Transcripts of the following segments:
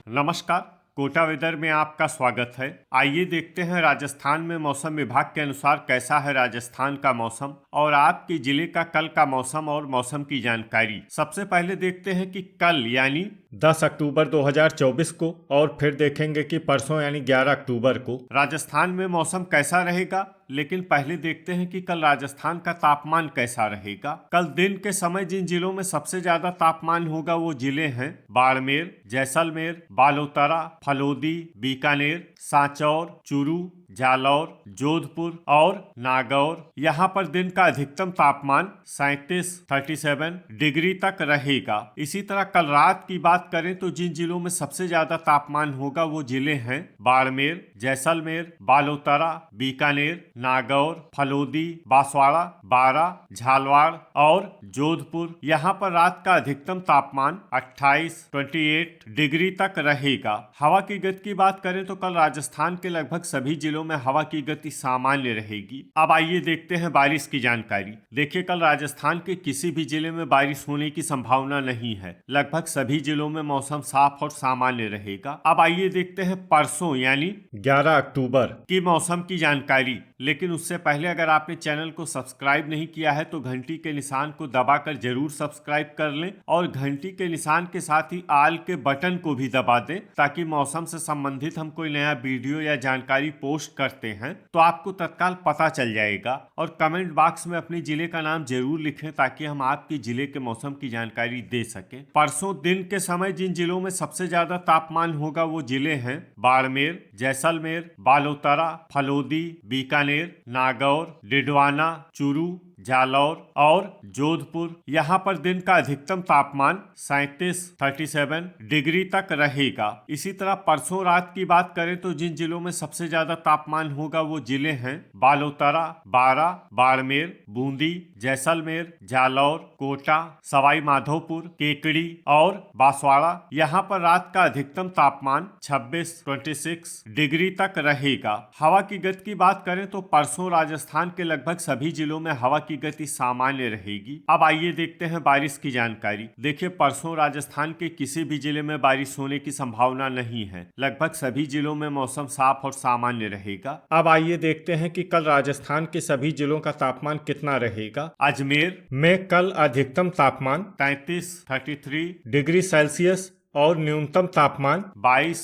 नमस्कार, कोटा वेदर में आपका स्वागत है। आइए देखते हैं राजस्थान में मौसम विभाग के अनुसार कैसा है राजस्थान का मौसम और आपके जिले का कल का मौसम और मौसम की जानकारी। सबसे पहले देखते हैं कि कल यानी 10 अक्टूबर 2024 को और फिर देखेंगे कि परसों यानी 11 अक्टूबर को राजस्थान में मौसम कैसा रहेगा। लेकिन पहले देखते हैं कि कल राजस्थान का तापमान कैसा रहेगा। कल दिन के समय जिन जिलों में सबसे ज्यादा तापमान होगा वो जिले हैं बाड़मेर, जैसलमेर, बालोतरा, फलोदी, बीकानेर, सांचौर, चूरू, जालौर, जोधपुर और नागौर। यहाँ पर दिन का अधिकतम तापमान 37 डिग्री तक रहेगा। इसी तरह कल रात की बात करें तो जिन जिलों में सबसे ज्यादा तापमान होगा वो जिले हैं बाड़मेर, जैसलमेर, बालोतरा, बीकानेर, नागौर, फलोदी, बांसवाड़ा, बारां, झालवाड़ और जोधपुर। यहाँ पर रात का अधिकतम तापमान 28 डिग्री तक रहेगा। हवा की गति की बात करें तो कल राजस्थान के लगभग सभी जिलों में हवा की गति सामान्य रहेगी। अब आइए देखते हैं बारिश की जानकारी। देखिए, कल राजस्थान के किसी भी जिले में बारिश होने की संभावना नहीं है। लगभग सभी जिलों में मौसम साफ और सामान्य रहेगा। अब आइए देखते हैं परसों यानी 11 अक्टूबर की मौसम की जानकारी। लेकिन उससे पहले अगर आपने चैनल को सब्सक्राइब नहीं किया है तो घंटी के निशान को दबाकर जरूर सब्सक्राइब कर लें और घंटी के निशान के साथ ही आल के बटन को भी दबा दें ताकि मौसम से संबंधित हम कोई नया वीडियो या जानकारी पोस्ट करते हैं तो आपको तत्काल पता चल जाएगा। और कमेंट बॉक्स में अपने जिले का नाम जरूर लिखें ताकि हम आपके जिले के मौसम की जानकारी दे सकें। परसों दिन के समय जिन जिलों में सबसे ज्यादा तापमान होगा वो जिले हैं बाड़मेर, जैसलमेर, बालोतरा, फलोदी, बीकानेर, नागौर, डिडवाना, चूरू, जालौर और जोधपुर। यहाँ पर दिन का अधिकतम तापमान 37 डिग्री तक रहेगा। इसी तरह परसों रात की बात करें तो जिन जिलों में सबसे ज्यादा तापमान होगा वो जिले हैं बालोतरा, बारां, बाड़मेर, बूंदी, जैसलमेर, जालौर, कोटा, सवाई माधोपुर, केकड़ी और बांसवाड़ा। यहाँ पर रात का अधिकतम तापमान 26 डिग्री तक रहेगा। हवा की गति की बात करें तो परसों राजस्थान के लगभग सभी जिलों में हवा की गति सामान्य रहेगी। अब आइए देखते हैं बारिश की जानकारी। देखिए, परसों राजस्थान के किसी भी जिले में बारिश होने की संभावना नहीं है। लगभग सभी जिलों में मौसम साफ और सामान्य रहेगा। अब आइए देखते हैं कि कल राजस्थान के सभी जिलों का तापमान कितना रहेगा। अजमेर में कल अधिकतम तापमान 33 डिग्री सेल्सियस और न्यूनतम तापमान 22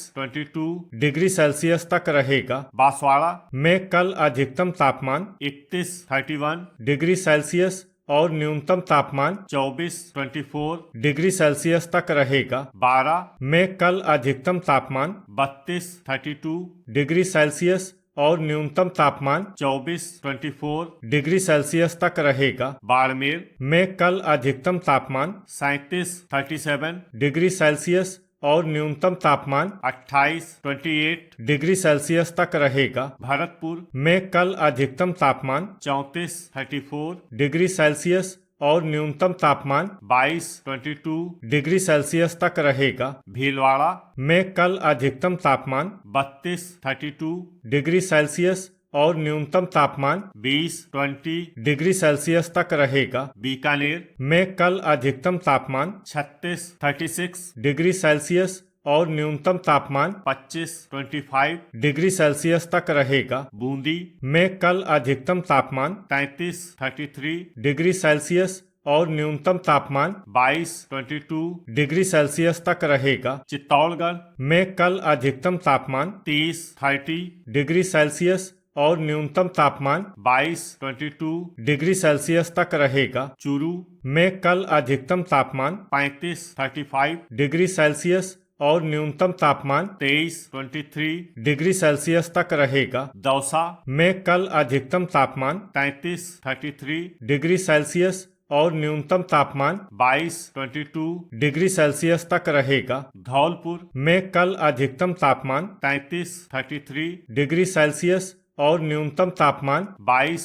डिग्री सेल्सियस तक रहेगा। बांसवाड़ा में कल अधिकतम तापमान 31 डिग्री सेल्सियस और न्यूनतम तापमान 24 डिग्री सेल्सियस तक रहेगा। बारां में कल अधिकतम तापमान 32 डिग्री सेल्सियस और न्यूनतम तापमान 24 डिग्री सेल्सियस तक रहेगा। बाड़मेर में कल अधिकतम तापमान 37 डिग्री सेल्सियस और न्यूनतम तापमान 28 डिग्री सेल्सियस तक रहेगा। भरतपुर में कल अधिकतम तापमान 34 डिग्री सेल्सियस और न्यूनतम तापमान 22 डिग्री सेल्सियस तक रहेगा। भीलवाड़ा में कल अधिकतम तापमान 32 डिग्री सेल्सियस और न्यूनतम तापमान 20 डिग्री सेल्सियस तक रहेगा। बीकानेर में कल अधिकतम तापमान 36 डिग्री सेल्सियस और न्यूनतम तापमान 25 डिग्री सेल्सियस तक रहेगा। बूंदी में कल अधिकतम तापमान 33 डिग्री सेल्सियस और न्यूनतम तापमान 22 डिग्री सेल्सियस तक रहेगा। चित्तौड़गढ़ में कल अधिकतम तापमान 30 डिग्री सेल्सियस और न्यूनतम तापमान 22 डिग्री सेल्सियस तक रहेगा। चूरू में कल अधिकतम तापमान 35 डिग्री सेल्सियस और न्यूनतम तापमान 23 डिग्री सेल्सियस तक रहेगा। दौसा में कल अधिकतम तापमान 33 डिग्री सेल्सियस और न्यूनतम तापमान 22 डिग्री सेल्सियस तक रहेगा। धौलपुर में कल अधिकतम तापमान 33 डिग्री सेल्सियस और न्यूनतम तापमान 22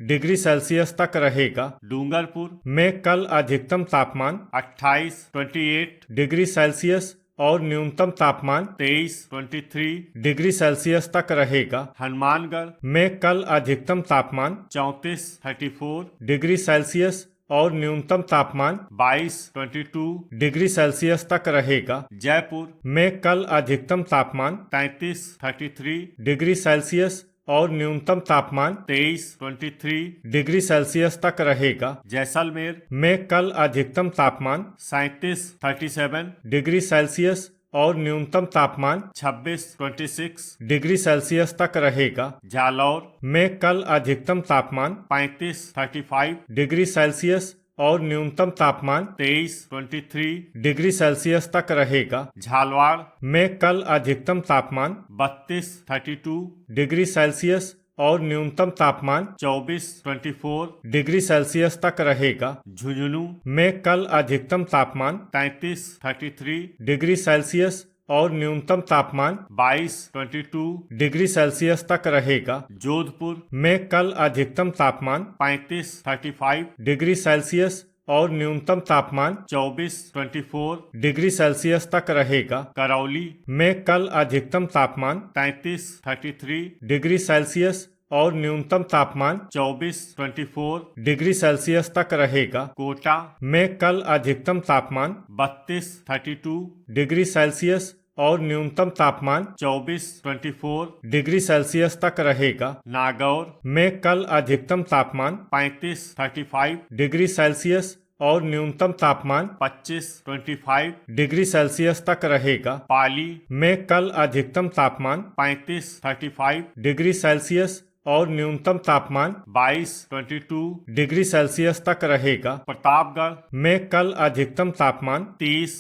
डिग्री सेल्सियस तक रहेगा। डूंगरपुर में कल अधिकतम तापमान 28 डिग्री सेल्सियस और न्यूनतम तापमान 23 डिग्री सेल्सियस तक रहेगा। हनुमानगढ़ में कल अधिकतम तापमान 34 डिग्री सेल्सियस और न्यूनतम तापमान 22 डिग्री सेल्सियस तक रहेगा। जयपुर में कल अधिकतम तापमान 33 डिग्री सेल्सियस और न्यूनतम तापमान 23 डिग्री सेल्सियस तक रहेगा। जैसलमेर में कल अधिकतम तापमान 37 डिग्री सेल्सियस और न्यूनतम तापमान 26 डिग्री सेल्सियस तक रहेगा। जालौर में कल अधिकतम तापमान 35 डिग्री सेल्सियस और न्यूनतम तापमान 23 डिग्री सेल्सियस तक रहेगा। झालवाड़ में कल अधिकतम तापमान 32 डिग्री सेल्सियस और न्यूनतम तापमान 24 डिग्री सेल्सियस तक रहेगा। झुंझुनू में कल अधिकतम तापमान 33 डिग्री सेल्सियस और न्यूनतम तापमान 22 डिग्री सेल्सियस तक रहेगा। जोधपुर में कल अधिकतम तापमान 35 डिग्री सेल्सियस और न्यूनतम तापमान 24 डिग्री सेल्सियस तक रहेगा। करौली में कल अधिकतम तापमान 33 डिग्री सेल्सियस और न्यूनतम तापमान 24 डिग्री सेल्सियस तक रहेगा। कोटा में कल अधिकतम तापमान 32 डिग्री सेल्सियस और न्यूनतम तापमान 24 डिग्री सेल्सियस तक रहेगा। नागौर में कल अधिकतम तापमान 35 डिग्री सेल्सियस और न्यूनतम तापमान 25 डिग्री सेल्सियस तक रहेगा। पाली में कल अधिकतम तापमान 35 डिग्री सेल्सियस और न्यूनतम तापमान 22 डिग्री सेल्सियस तक रहेगा। प्रतापगढ़ में कल अधिकतम तापमान 30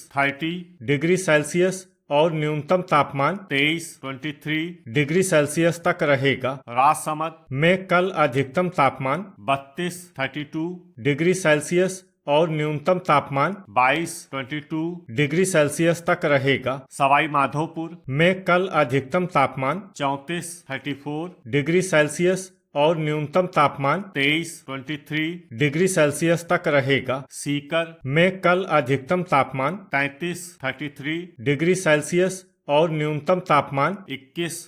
डिग्री सेल्सियस और न्यूनतम तापमान 23 डिग्री सेल्सियस तक रहेगा। राजसमंद में कल अधिकतम तापमान 32 डिग्री सेल्सियस और न्यूनतम तापमान 22 डिग्री सेल्सियस तक रहेगा। सवाई माधोपुर में कल अधिकतम तापमान 34 डिग्री सेल्सियस और न्यूनतम तापमान 23 डिग्री सेल्सियस तक रहेगा। सीकर में कल अधिकतम तापमान 33 डिग्री सेल्सियस और न्यूनतम तापमान 21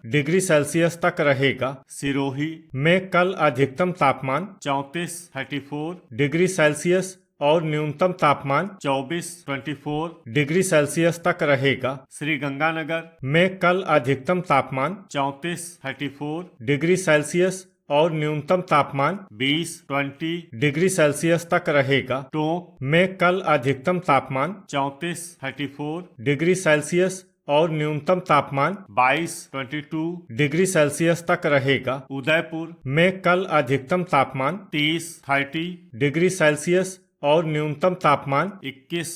डिग्री सेल्सियस तक रहेगा। सिरोही में कल अधिकतम तापमान 34 डिग्री सेल्सियस और न्यूनतम तापमान 24 डिग्री सेल्सियस तक रहेगा। श्री गंगानगर में कल अधिकतम तापमान 34 डिग्री सेल्सियस और न्यूनतम तापमान 20 डिग्री सेल्सियस तक रहेगा। टोंक में कल अधिकतम तापमान 34 डिग्री सेल्सियस और न्यूनतम तापमान 22 डिग्री सेल्सियस तक रहेगा। उदयपुर में कल अधिकतम तापमान 30 डिग्री सेल्सियस और न्यूनतम तापमान 21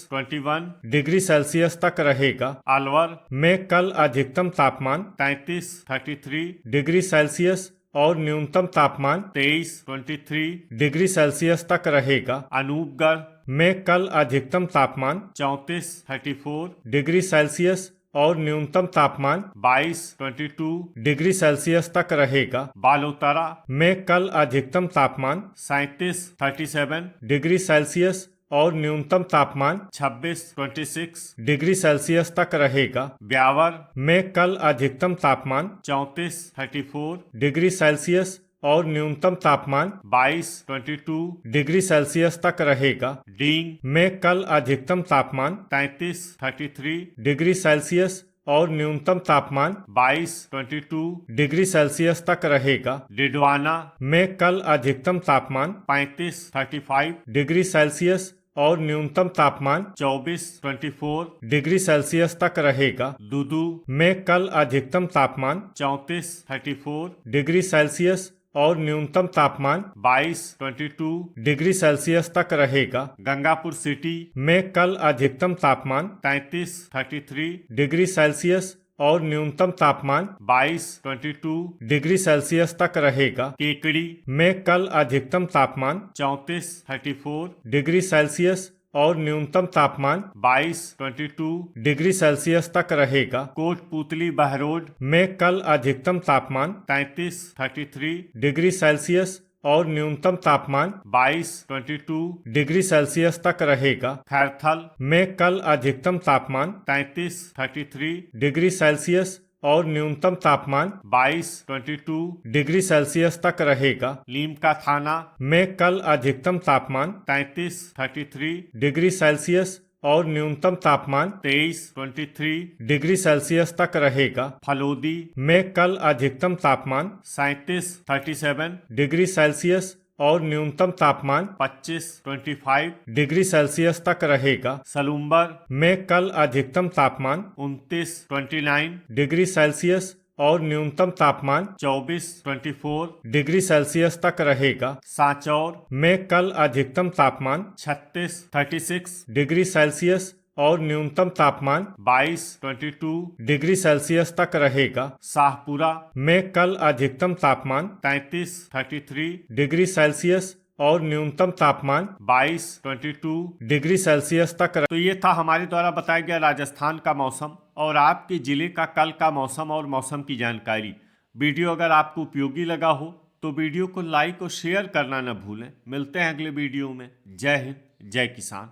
डिग्री सेल्सियस तक रहेगा। अलवर में कल अधिकतम तापमान 33 डिग्री सेल्सियस और न्यूनतम तापमान 23 डिग्री सेल्सियस तक रहेगा। अनूपगढ़ में कल अधिकतम तापमान 34 डिग्री सेल्सियस और न्यूनतम तापमान 22 डिग्री सेल्सियस तक रहेगा। बालोतरा में कल अधिकतम तापमान 37 डिग्री सेल्सियस और न्यूनतम तापमान 26 डिग्री सेल्सियस तक रहेगा। ब्यावर में कल अधिकतम तापमान 34 डिग्री सेल्सियस और न्यूनतम तापमान 22 डिग्री सेल्सियस तक रहेगा। डींग में कल अधिकतम तापमान 33 डिग्री सेल्सियस और न्यूनतम तापमान 22 डिग्री सेल्सियस तक रहेगा। डिडवाना में कल अधिकतम तापमान 35 डिग्री सेल्सियस और न्यूनतम तापमान 24 डिग्री सेल्सियस तक रहेगा। दुदू में कल अधिकतम तापमान 34 डिग्री सेल्सियस और न्यूनतम तापमान 22 डिग्री सेल्सियस तक रहेगा। गंगापुर सिटी में कल अधिकतम तापमान 33 डिग्री सेल्सियस और न्यूनतम तापमान 22 डिग्री सेल्सियस तक रहेगा। केकड़ी में कल अधिकतम तापमान 34 डिग्री सेल्सियस और न्यूनतम तापमान 22 डिग्री सेल्सियस तक रहेगा। कोटपुतली बहरोड में कल अधिकतम तापमान 33 डिग्री सेल्सियस और न्यूनतम तापमान 22 डिग्री सेल्सियस तक रहेगा। खैरथल में कल अधिकतम तापमान 33 डिग्री सेल्सियस और न्यूनतम तापमान 22 डिग्री सेल्सियस तक रहेगा। लीमका थाना में कल अधिकतम तापमान 33 डिग्री सेल्सियस और न्यूनतम तापमान 23 डिग्री सेल्सियस तक रहेगा। फलोदी में कल अधिकतम तापमान 37 डिग्री सेल्सियस और न्यूनतम तापमान 25 डिग्री सेल्सियस तक रहेगा। सलूम्बर में कल अधिकतम तापमान 29 डिग्री सेल्सियस और न्यूनतम तापमान 24 डिग्री सेल्सियस तक रहेगा। सांचौर में कल अधिकतम तापमान 36 डिग्री सेल्सियस और न्यूनतम तापमान 22 डिग्री सेल्सियस तक रहेगा। शाहपुरा में कल अधिकतम तापमान 33 डिग्री सेल्सियस और न्यूनतम तापमान 22 डिग्री सेल्सियस तक। तो ये था हमारे द्वारा बताया गया राजस्थान का मौसम और आपके जिले का कल का मौसम और मौसम की जानकारी। वीडियो अगर आपको उपयोगी लगा हो तो वीडियो को लाइक और शेयर करना न भूलें। मिलते हैं अगले वीडियो में। जय हिंद, जय किसान।